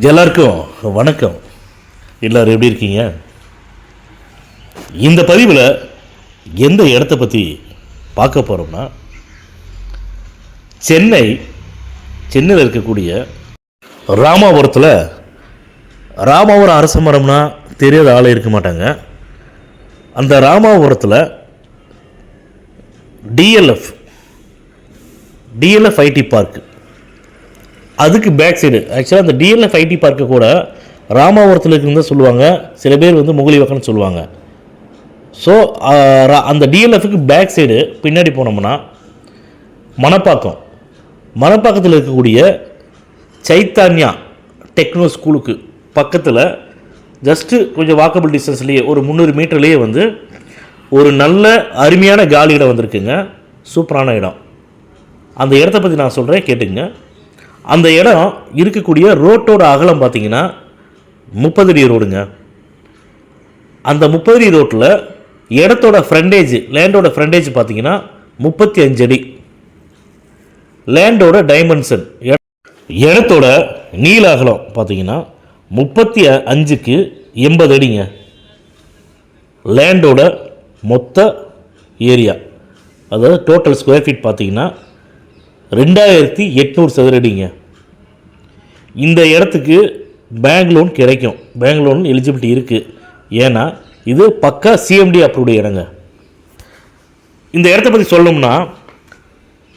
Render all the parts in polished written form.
எல்லாருக்கும் வணக்கம். எல்லோரும் எப்படி இருக்கீங்க? இந்த பதிவில் எந்த இடத்த பற்றி பார்க்க போகிறோம்னா, சென்னையில் இருக்கக்கூடிய ராமாபுரத்தில். ராமாபுரம் அரச மரம்னா தெரியாத ஆளே இருக்க மாட்டாங்க. அந்த ராமாபுரத்தில் டிஎல்எஃப் ஐடி பார்க், அதுக்கு பேக் சைடு ஆக்சுவலாக அந்த டிஎல்எஃப் ஐடி பார்க்கை கூட ராமாபுரத்தில் இருக்குன்னு சொல்லுவாங்க. சில பேர் முகலிவாக்கம்னு சொல்லுவாங்க. ஸோ அந்த டிஎல்எஃப்க்கு பேக் சைடு பின்னாடி போனோம்னா மணப்பாக்கத்தில் இருக்கக்கூடிய சைத்தன்யா டெக்னோ ஸ்கூலுக்கு பக்கத்தில் ஜஸ்ட்டு கொஞ்சம் வாக்கபிள் டிஸ்டன்ஸ்லேயே ஒரு 300 மீட்டர்லேயே ஒரு நல்ல அருமையான காலி இடம் வந்திருக்குங்க. சூப்பரான இடம். அந்த இடத்த பற்றி நான் சொல்கிறேன், கேட்டுங்க. அந்த இடம் இருக்கக்கூடிய ரோட்டோட அகலம் பார்த்தீங்கன்னா 30 அடி ரோடுங்க. அந்த 30 அடி ரோட்டில் இடத்தோட லேண்டோட ஃப்ரண்டேஜ் பார்த்தீங்கன்னா 35 அடி. லேண்டோட டைமென்ஷன், இடத்தோட நீள அகலம் பார்த்தீங்கன்னா 35க்கு 80 அடிங்க. லேண்டோட மொத்த ஏரியா, அதாவது டோட்டல் ஸ்கொயர் ஃபீட் பார்த்தீங்கன்னா 2800 சதுர அடிங்க. இந்த இடத்துக்கு பேங்க் லோன் கிடைக்கும். பேங்க் லோன் எலிஜிபிலிட்டி இருக்குது. ஏன்னா இது பக்கா சிஎம்டி அப்ரூவ்டு இடங்க. இந்த இடத்த பற்றி சொல்லணும்னா,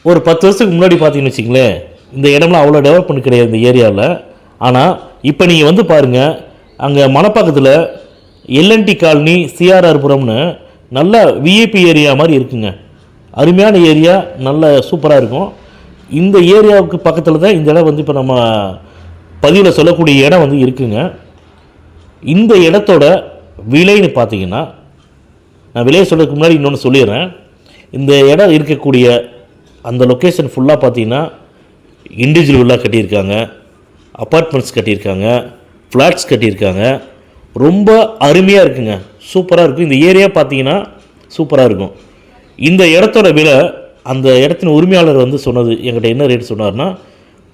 ஒரு 10 வருஷத்துக்கு முன்னாடி பார்த்தீங்கன்னு வச்சிங்களேன், இந்த இடம்லாம் அவ்வளோ டெவலப்மெண்ட் கிடையாது இந்த ஏரியாவில். ஆனால் இப்போ நீங்கள் பாருங்கள், அங்கே மணப்பாக்கத்தில் எல்என்டி காலனி, சிஆர்ஆர்புரம்னு நல்ல விஐபி ஏரியா மாதிரி இருக்குங்க. அருமையான ஏரியா, நல்ல சூப்பராக இருக்கும். இந்த ஏரியாவுக்கு பக்கத்தில் தான் இந்த இடம் இப்போ நம்ம பதிவில் சொல்லக்கூடிய இடம் இருக்குங்க. இந்த இடத்தோட விலைன்னு பார்த்தீங்கன்னா, நான் விலையை சொல்கிறதுக்கு முன்னாடி இன்னொன்று சொல்லிடுறேன். இந்த இடம் இருக்கக்கூடிய அந்த லொக்கேஷன் ஃபுல்லாக பார்த்தீங்கன்னா இண்டிவிஜுவல் வில்லா கட்டியிருக்காங்க, அப்பார்ட்மெண்ட்ஸ் கட்டியிருக்காங்க, ஃப்ளாட்ஸ் கட்டியிருக்காங்க. ரொம்ப அருமையாக இருக்குங்க, சூப்பராக இருக்கும். இந்த ஏரியா பார்த்தீங்கன்னா சூப்பராக இருக்கும். இந்த இடத்தோட விலை, அந்த இடத்தின் உரிமையாளர் சொன்னது என்கிட்ட என்ன ரேட் சொன்னார்னா,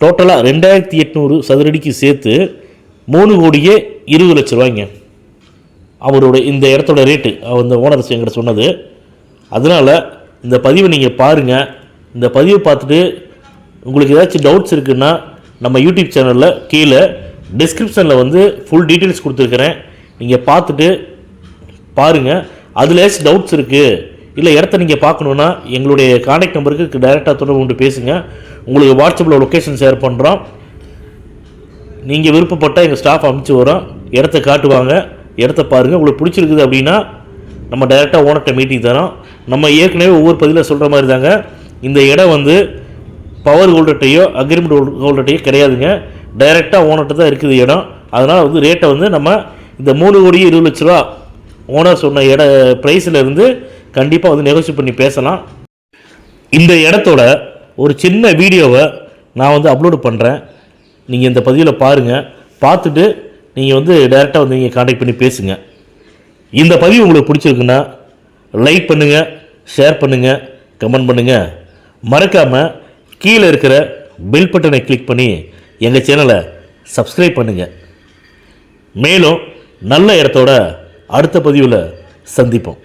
டோட்டலாக 2800 சதுரடிக்கு சேர்த்து 3,20,00,000 ரூபாய்ங்க அவரோட இந்த இடத்தோட ரேட்டு. அந்த ஓனர்ஸ் என்கிட்ட சொன்னது. அதனால் இந்த பதிவை நீங்கள் பாருங்கள். இந்த பதிவை பார்த்துட்டு உங்களுக்கு ஏதாச்சும் டவுட்ஸ் இருக்குன்னா நம்ம யூடியூப் சேனலில் கீழே டிஸ்கிரிப்ஷனில் ஃபுல் டீட்டெயில்ஸ் கொடுத்துருக்குறேன். நீங்கள் பார்த்துட்டு பாருங்கள். அதில் ஏதாச்சும் டவுட்ஸ் இருக்குது, இல்லை இடத்த நீங்கள் பார்க்கணுன்னா எங்களுடைய கான்டாக்ட் நம்பருக்கு டைரெக்டாக தொடர்பு கொண்டு பேசுங்க. உங்களுக்கு வாட்ஸ்அப்பில் லொக்கேஷன் ஷேர் பண்ணுறோம். நீங்கள் விருப்பப்பட்டால் எங்கள் ஸ்டாஃப் அனுப்பிச்சி வரோம், இடத்த காட்டுவாங்க. இடத்த பாருங்கள். உங்களுக்கு பிடிச்சிருக்குது அப்படின்னா நம்ம டைரெக்டாக ஓனர்கிட்ட மீட்டிங் தரோம். நம்ம ஏற்கனவே ஒவ்வொரு பதிவில் சொல்கிற மாதிரி தாங்க, இந்த இடம் பவர் ஹோல்டர்ட்டையோ அக்ரிமெண்ட் ஹோல்டர்ட்டையோ கிடையாதுங்க. டைரெக்டாக ஓனர்கிட்ட தான் இருக்குது இடம். அதனால் ரேட்டை நம்ம இந்த 3,20,00,000 ரூபா ஓனர் சொன்ன ப்ரைஸில் இருந்து கண்டிப்பாக நெகோசியேட் பண்ணி பேசலாம். இந்த இடத்தோட ஒரு சின்ன வீடியோவை நான் அப்லோடு பண்ணுறேன். நீங்கள் இந்த பதிவில் பாருங்கள். பார்த்துட்டு நீங்கள் டைரெக்டாக நீங்கள் கான்டாக்ட் பண்ணி பேசுங்க. இந்த பதிவு உங்களுக்கு பிடிச்சிருக்குன்னா லைக் பண்ணுங்கள், ஷேர் பண்ணுங்கள், கமெண்ட் பண்ணுங்கள். மறக்காமல் கீழே இருக்கிற பெல் பட்டனை கிளிக் பண்ணி எங்கள் சேனலை சப்ஸ்கிரைப் பண்ணுங்கள். மேலும் நல்ல இடத்தோட அடுத்த பதிவில் சந்திப்போம்.